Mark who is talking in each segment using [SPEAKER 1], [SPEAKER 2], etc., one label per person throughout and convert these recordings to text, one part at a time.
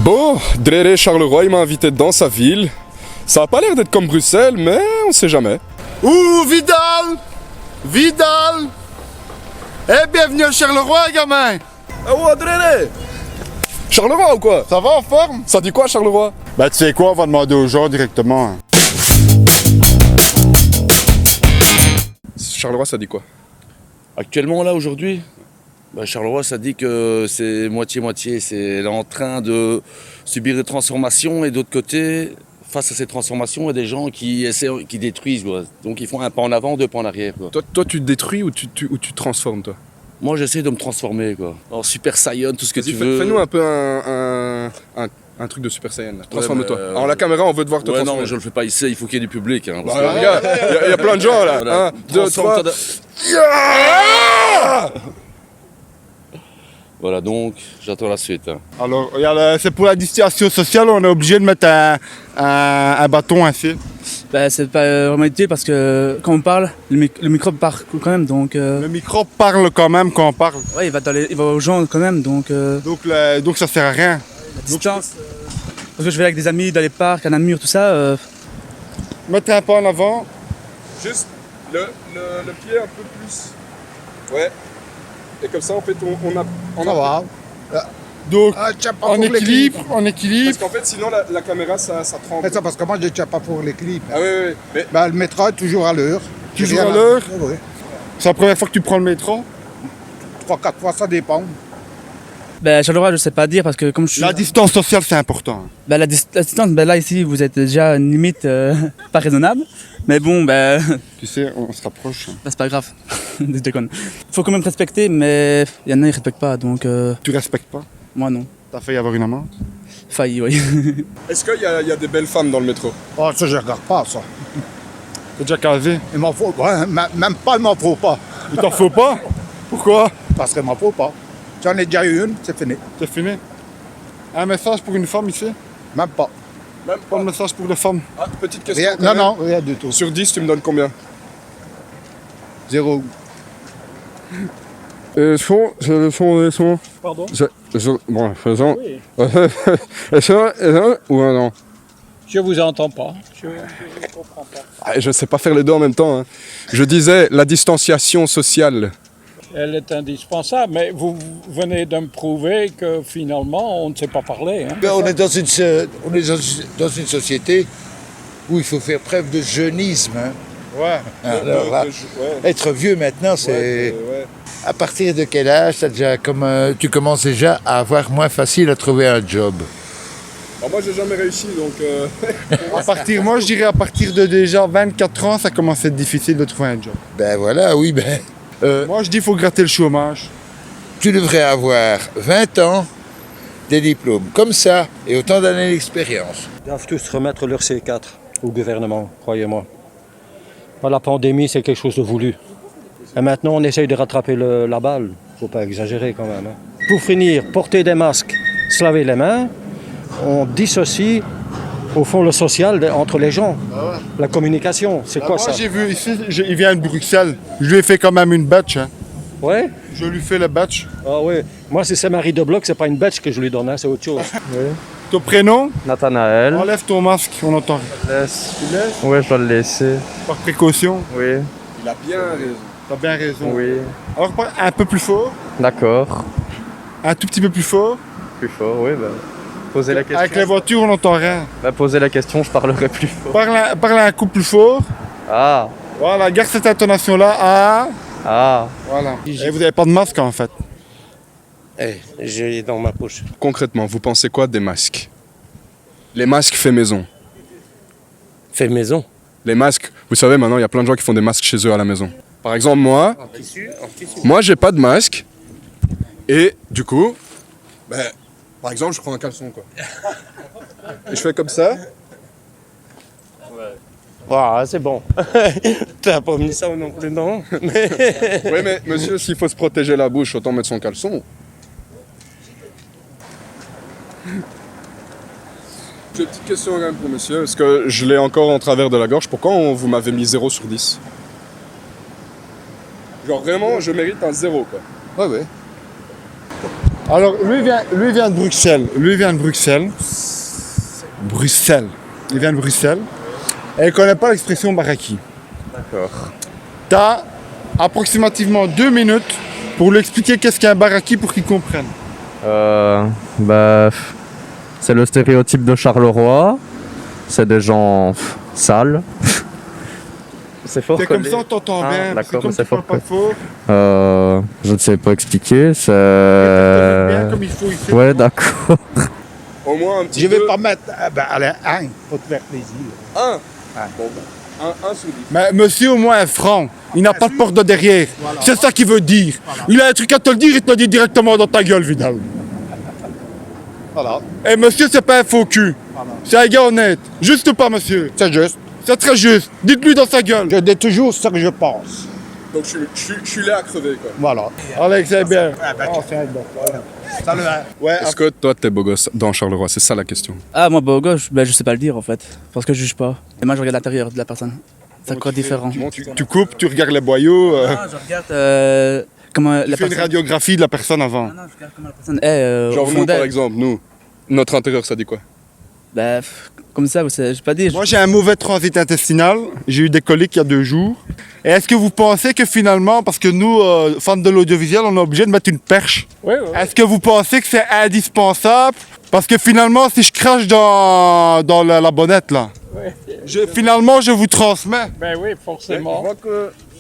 [SPEAKER 1] Bon, Dréré Charleroi, il m'a invité dans sa ville. Ça a pas l'air d'être comme Bruxelles, mais on sait jamais.
[SPEAKER 2] Ouh, Vidal! Vidal! Eh, bienvenue à Charleroi, gamin!
[SPEAKER 1] Ah ouais, Dréré! Charleroi ou quoi?
[SPEAKER 2] Ça va en forme?
[SPEAKER 1] Ça dit quoi, Charleroi?
[SPEAKER 2] Bah, tu sais quoi, on va demander aux gens directement. Hein.
[SPEAKER 1] Charleroi, ça dit quoi?
[SPEAKER 3] Actuellement, là, aujourd'hui, Charleroi, ça dit que c'est moitié-moitié. C'est en train de subir des transformations et d'autre côté, face à ces transformations, il y a des gens qui essaient, qui détruisent. Quoi. Donc, ils font un pas en avant, deux pas en arrière. Quoi.
[SPEAKER 1] Toi, tu détruis ou tu transformes, toi?
[SPEAKER 3] Moi, j'essaie de me transformer. Quoi. En Super Saiyan, tout ce que tu veux.
[SPEAKER 1] Fais-nous un peu un truc de Super Saiyan. Transforme-toi. Alors, la caméra, on veut te voir te transformer.
[SPEAKER 3] Non, je le fais pas ici, il faut qu'il y ait du public. Hein, parce
[SPEAKER 1] Bah, regarde, il y a plein de gens, là.
[SPEAKER 3] Voilà.
[SPEAKER 1] 1, 2, 3...
[SPEAKER 3] Voilà, donc, j'attends la suite. Hein.
[SPEAKER 2] Alors, regarde, c'est pour la distanciation sociale, on est obligé de mettre un bâton ainsi.
[SPEAKER 4] Bah, c'est pas vraiment utile parce que quand on parle, le micro part quand même, donc...
[SPEAKER 2] Le micro parle quand même quand on parle.
[SPEAKER 4] Ouais, il va aux gens quand même, donc...
[SPEAKER 2] Donc ça sert à rien.
[SPEAKER 4] La distance... Parce que je vais avec des amis dans les parcs, à Namur, tout ça...
[SPEAKER 2] Mettre un pas en avant.
[SPEAKER 1] Juste le pied un peu plus. Ouais. Et comme ça, en fait, on
[SPEAKER 2] Ça va. Donc, en équilibre.
[SPEAKER 1] Parce qu'en fait, sinon, la caméra, ça tremble.
[SPEAKER 5] Mais ça, parce que moi, je ne tiens pas pour l'équilibre.
[SPEAKER 1] Ah oui. Mais
[SPEAKER 5] Ben, le métro est toujours à l'heure.
[SPEAKER 2] Toujours à l'heure.
[SPEAKER 5] Oui.
[SPEAKER 2] C'est la première fois que tu prends le métro.
[SPEAKER 5] 3-4 fois, ça dépend.
[SPEAKER 4] Bah, Charleroi, je sais pas dire parce que comme je suis...
[SPEAKER 2] La distance sociale, c'est important.
[SPEAKER 4] Bah, la distance, bah, là, ici, vous êtes déjà à une limite pas raisonnable. Mais bon, bah...
[SPEAKER 2] Tu sais, on se rapproche.
[SPEAKER 4] bah, c'est pas grave. Je déconne. Faut quand même respecter, mais il y en a, ils respectent pas, donc...
[SPEAKER 2] Tu respectes pas.
[SPEAKER 4] moi, non.
[SPEAKER 2] T'as failli avoir une amende.
[SPEAKER 4] Failli, oui.
[SPEAKER 1] est-ce qu'il y a des belles femmes dans le métro?
[SPEAKER 5] Oh, ça, je ne regarde pas, ça.
[SPEAKER 2] T'es déjà casé.
[SPEAKER 5] Il m'en faut... Ouais, même pas, il m'en faut pas.
[SPEAKER 2] Il t'en faut pas. Pourquoi?
[SPEAKER 5] Parce qu'il m'en faut pas. J'en ai déjà eu une, c'est fini.
[SPEAKER 2] C'est fini. Un message pour une femme ici?
[SPEAKER 5] Même pas.
[SPEAKER 1] Même
[SPEAKER 2] Pas de message pour les femmes.
[SPEAKER 1] Ah, petite question.
[SPEAKER 5] Rien,
[SPEAKER 1] quand
[SPEAKER 5] non,
[SPEAKER 1] même.
[SPEAKER 5] non, rien du tout.
[SPEAKER 1] Sur 10, tu me donnes combien?
[SPEAKER 5] 0.
[SPEAKER 1] Le son.
[SPEAKER 4] Pardon?
[SPEAKER 1] Bon, faisons.
[SPEAKER 4] Oui.
[SPEAKER 1] Ou un non?
[SPEAKER 6] Je vous entends pas. Je comprends pas.
[SPEAKER 1] Ah, je sais pas faire les deux en même temps. Hein. Je disais la distanciation sociale.
[SPEAKER 6] Elle est indispensable, mais vous venez de me prouver que finalement, on ne sait pas parler. Hein.
[SPEAKER 7] On est dans une société où il faut faire preuve de jeunisme. Hein.
[SPEAKER 2] Ouais.
[SPEAKER 7] Alors, là, être vieux maintenant, c'est... À partir de quel âge tu commences déjà à avoir moins facile à trouver un job?
[SPEAKER 1] Alors moi, j'ai jamais réussi, donc...
[SPEAKER 2] Moi, je dirais à partir de déjà 24 ans, ça commence à être difficile de trouver un job.
[SPEAKER 7] Ben voilà, oui,
[SPEAKER 2] Moi, je dis qu'il faut gratter le chômage.
[SPEAKER 7] tu devrais avoir 20 ans, des diplômes comme ça et autant d'années d'expérience.
[SPEAKER 8] Ils doivent tous remettre leur C4 au gouvernement, croyez-moi. La pandémie, c'est quelque chose de voulu. Et maintenant, on essaye de rattraper la balle. Faut pas exagérer quand même. Hein. Pour finir, porter des masques, se laver les mains, on dissocie au fond le social entre les gens. La communication, c'est quoi
[SPEAKER 2] Moi,
[SPEAKER 8] ça?
[SPEAKER 2] j'ai vu ici, il vient de Bruxelles. Je lui ai fait quand même une batch. Hein.
[SPEAKER 8] Ouais?
[SPEAKER 2] Je lui fais le batch.
[SPEAKER 8] Ah oui. Moi, si c'est Marie de Bloch, c'est pas une batch que je lui donne, hein, c'est autre chose.
[SPEAKER 2] Ton prénom?
[SPEAKER 9] Nathanaël.
[SPEAKER 2] Enlève ton masque, on entend.
[SPEAKER 9] Laisse.
[SPEAKER 2] Tu laisses?
[SPEAKER 9] Ouais, je dois le laisser.
[SPEAKER 2] Par précaution.
[SPEAKER 9] Oui.
[SPEAKER 1] Il a bien raison.
[SPEAKER 2] T'as bien raison.
[SPEAKER 9] Oui.
[SPEAKER 2] Alors, un peu plus fort.
[SPEAKER 9] D'accord.
[SPEAKER 2] Un tout petit peu plus fort.
[SPEAKER 9] Plus fort, oui. Posez la question.
[SPEAKER 2] Avec les voitures, on n'entend rien.
[SPEAKER 9] Posez la question, je parlerai plus fort.
[SPEAKER 2] Parle un coup plus fort.
[SPEAKER 9] Ah.
[SPEAKER 2] Voilà, garde cette intonation-là. Ah.
[SPEAKER 9] Ah.
[SPEAKER 2] Voilà. Et vous n'avez pas de masque en fait.
[SPEAKER 10] J'ai dans ma poche.
[SPEAKER 1] Concrètement, vous pensez quoi des masques? Les masques faits maison.
[SPEAKER 10] Fait maison.
[SPEAKER 1] Les masques, vous savez, maintenant, il y a plein de gens qui font des masques chez eux à la maison. Par exemple, moi, j'ai pas de masque. Et du coup, par exemple, je prends un caleçon, quoi. Et je fais comme ça.
[SPEAKER 10] Ah, c'est bon. T'as pas mis ça non plus, non?
[SPEAKER 1] Oui, mais monsieur, s'il faut se protéger la bouche, autant mettre son caleçon. J'ai une petite question quand même pour monsieur, parce que je l'ai encore en travers de la gorge. Pourquoi vous m'avez mis 0 sur 10? Genre vraiment, je mérite un 0, quoi.
[SPEAKER 7] Ouais.
[SPEAKER 2] Alors, lui vient de Bruxelles. Lui vient de Bruxelles. Bruxelles. Il vient de Bruxelles. Et il connaît pas l'expression baraki.
[SPEAKER 9] D'accord.
[SPEAKER 2] T'as approximativement 2 minutes pour lui expliquer qu'est-ce qu'est un baraki pour qu'il comprenne.
[SPEAKER 9] Bah, c'est le stéréotype de Charleroi. C'est des gens sales. C'est fort
[SPEAKER 2] C'est comme
[SPEAKER 9] collé.
[SPEAKER 2] ça, on t'entend
[SPEAKER 9] Ah,
[SPEAKER 2] bien.
[SPEAKER 9] d'accord,
[SPEAKER 2] C'est comme
[SPEAKER 9] mais c'est
[SPEAKER 2] tu parles
[SPEAKER 9] fort
[SPEAKER 2] pas fort.
[SPEAKER 9] Je ne sais pas expliquer. C'est.
[SPEAKER 2] Bien comme il faut ici.
[SPEAKER 9] Ouais, d'accord.
[SPEAKER 1] Au moins un petit
[SPEAKER 5] Je
[SPEAKER 1] peu.
[SPEAKER 5] vais pas mettre. Allez, un, pour te faire plaisir.
[SPEAKER 1] Un.
[SPEAKER 5] Ah.
[SPEAKER 1] Bon, un sur 10.
[SPEAKER 2] Mais monsieur au moins est franc. Il n'a pas de porte de derrière. C'est ça qu'il veut dire. Il a un truc à te le dire, il te le dit directement dans ta gueule, Vidal.
[SPEAKER 5] Voilà.
[SPEAKER 2] Et monsieur, c'est pas un faux cul. C'est un gars honnête. Juste ou pas, monsieur?
[SPEAKER 5] C'est juste.
[SPEAKER 2] C'est très juste. Dites-lui dans sa gueule.
[SPEAKER 5] Je dis toujours ce que je pense.
[SPEAKER 1] Donc je suis là à crever quoi.
[SPEAKER 5] Voilà.
[SPEAKER 2] Alex, c'est bien.
[SPEAKER 5] C'est un bon. Salut. Hein.
[SPEAKER 2] Ouais,
[SPEAKER 1] Est-ce que toi t'es beau gosse dans Charleroi? C'est ça la question.
[SPEAKER 4] Ah, moi, beau gauche, ben, je sais pas le dire en fait. Parce que je juge pas. Et moi, je regarde l'intérieur de la personne. C'est encore différent.
[SPEAKER 2] tu coupes, tu regardes les boyaux.
[SPEAKER 4] Non, je regarde comment la
[SPEAKER 2] Tu fais une
[SPEAKER 4] personne.
[SPEAKER 2] radiographie de la personne avant.
[SPEAKER 4] Non, je regarde comment la personne est.
[SPEAKER 1] Genre
[SPEAKER 4] au
[SPEAKER 1] nous
[SPEAKER 4] fond
[SPEAKER 1] par
[SPEAKER 4] d'elle.
[SPEAKER 1] exemple, nous, notre intérieur ça dit quoi?
[SPEAKER 4] Bah, comme ça, je sais pas dire.
[SPEAKER 2] Moi, j'ai un mauvais transit intestinal. J'ai eu des coliques il y a 2 jours. Et est-ce que vous pensez que finalement, parce que nous, fans de l'audiovisuel, on est obligé de mettre une perche?
[SPEAKER 6] Oui, oui.
[SPEAKER 2] Est-ce que vous pensez que c'est indispensable? Parce que finalement, si je crache dans la bonnette, là, finalement, je vous transmets.
[SPEAKER 6] Ben oui, forcément.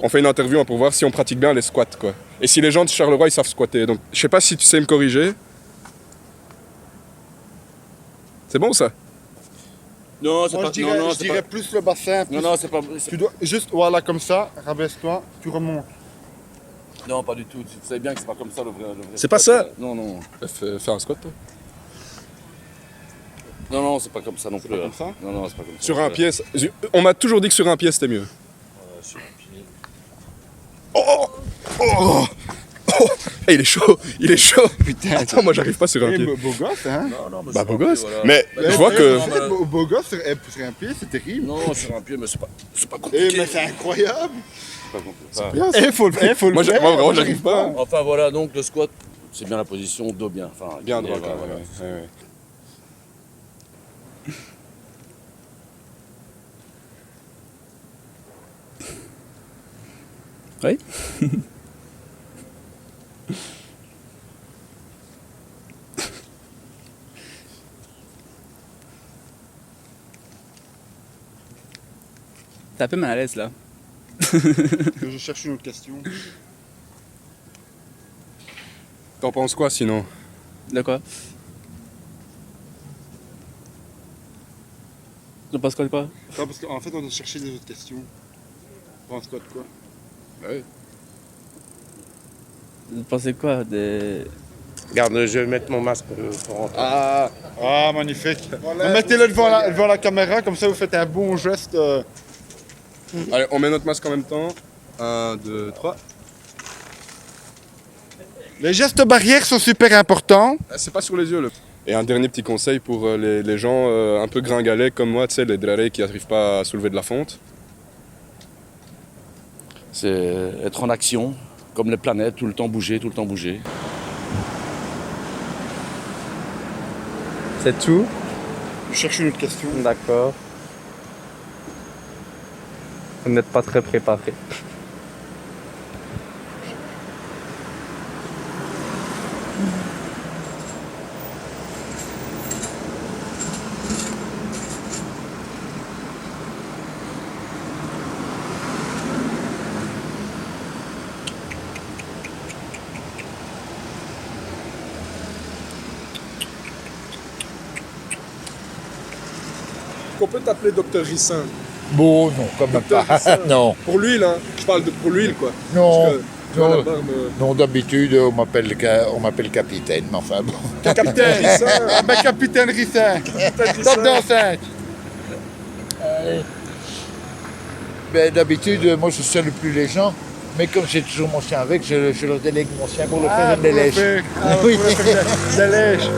[SPEAKER 1] On fait une interview pour voir si on pratique bien les squats quoi. Et si les gens de Charleroi ils savent squatter. Donc je sais pas si tu sais me corriger. C'est bon ça?
[SPEAKER 3] Non, c'est
[SPEAKER 2] Moi,
[SPEAKER 3] pas.
[SPEAKER 2] je dirais,
[SPEAKER 3] non,
[SPEAKER 2] je
[SPEAKER 3] c'est
[SPEAKER 2] dirais
[SPEAKER 3] pas.
[SPEAKER 2] plus le bassin.
[SPEAKER 3] Non, non, c'est pas.
[SPEAKER 2] Tu dois juste, voilà, comme ça, rabaisse-toi, tu remontes.
[SPEAKER 3] Non, pas du tout. Tu sais bien que c'est pas comme ça le vrai.
[SPEAKER 1] C'est pas ça?
[SPEAKER 3] Non, non.
[SPEAKER 1] Fais un squat toi.
[SPEAKER 3] Non, non, c'est pas comme ça non plus.
[SPEAKER 2] pas comme ça?
[SPEAKER 3] Non, non, c'est pas comme ça.
[SPEAKER 1] Sur un pied, on m'a toujours dit que sur un pied c'était mieux. Oh, oh, oh. Hey, il est chaud, il est chaud.
[SPEAKER 2] Putain,
[SPEAKER 1] Attends, moi j'arrive pas sur un pied.
[SPEAKER 2] beau gosse, hein?
[SPEAKER 3] Non, non, mais
[SPEAKER 1] Bah
[SPEAKER 3] sur
[SPEAKER 1] beau
[SPEAKER 3] un pied,
[SPEAKER 1] gosse.
[SPEAKER 3] voilà.
[SPEAKER 1] Mais
[SPEAKER 3] Bah,
[SPEAKER 1] je vois
[SPEAKER 3] non,
[SPEAKER 1] que.
[SPEAKER 3] non, mais-
[SPEAKER 2] Beau gosse sur un pied, c'est terrible.
[SPEAKER 3] Non, sur un pied, mais c'est pas compliqué.
[SPEAKER 2] mais c'est incroyable.
[SPEAKER 3] C'est pas compliqué.
[SPEAKER 2] Faut le faire.
[SPEAKER 1] Moi vraiment j'arrive pas.
[SPEAKER 3] Enfin voilà, donc le squat, c'est bien la position, dos bien. Enfin,
[SPEAKER 1] Bien
[SPEAKER 3] incliné,
[SPEAKER 1] droit.
[SPEAKER 3] voilà, voilà.
[SPEAKER 1] Ouais.
[SPEAKER 4] Oui. T'es un peu mal à l'aise là.
[SPEAKER 2] Je cherche une autre question.
[SPEAKER 1] T'en penses quoi sinon?
[SPEAKER 4] De quoi? Je pense quoi de quoi?
[SPEAKER 2] Non, parce qu'en fait, on a cherché des autres questions. Pense quoi de quoi?
[SPEAKER 1] Bah oui.
[SPEAKER 4] Vous pensez quoi des...
[SPEAKER 10] Regarde, je vais mettre mon masque pour rentrer.
[SPEAKER 2] Ah, magnifique. Mettez-le devant la caméra, comme ça vous faites un bon geste.
[SPEAKER 1] Allez, on met notre masque en même temps. 1, 2, 3.
[SPEAKER 2] Les gestes barrières sont super importants.
[SPEAKER 1] C'est pas sur les yeux. Et un dernier petit conseil pour les gens un peu gringalets comme moi, tu sais, les drarés qui n'arrivent pas à soulever de la fonte.
[SPEAKER 3] C'est être en action, comme les planètes, tout le temps bouger, tout le temps bouger.
[SPEAKER 9] C'est tout?
[SPEAKER 2] Je cherche une autre question.
[SPEAKER 9] D'accord. Vous n'êtes pas très préparé.
[SPEAKER 1] On peut t'appeler Docteur Rissin.
[SPEAKER 7] Bon, non, quand même pas. Non,
[SPEAKER 1] Pour l'huile, hein. Je parle pour l'huile, quoi.
[SPEAKER 7] non,
[SPEAKER 1] Parce que, tu vois,
[SPEAKER 7] non,
[SPEAKER 1] la barbe,
[SPEAKER 7] non, d'habitude, on m'appelle capitaine, mais enfin bon.
[SPEAKER 2] Capitaine Rissin. Ah ben Capitaine Rissin. Top dans 5.
[SPEAKER 7] Ben, d'habitude, moi je salue plus les gens, mais comme j'ai toujours mon chien avec, je leur délègue mon chien pour le faire des lèches.
[SPEAKER 2] Oui, des lèches.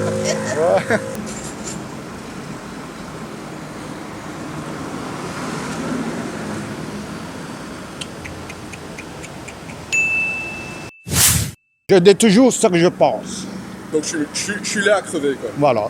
[SPEAKER 5] Je dis toujours ce que je pense.
[SPEAKER 1] Donc je suis laid à crever, quoi.
[SPEAKER 5] Voilà.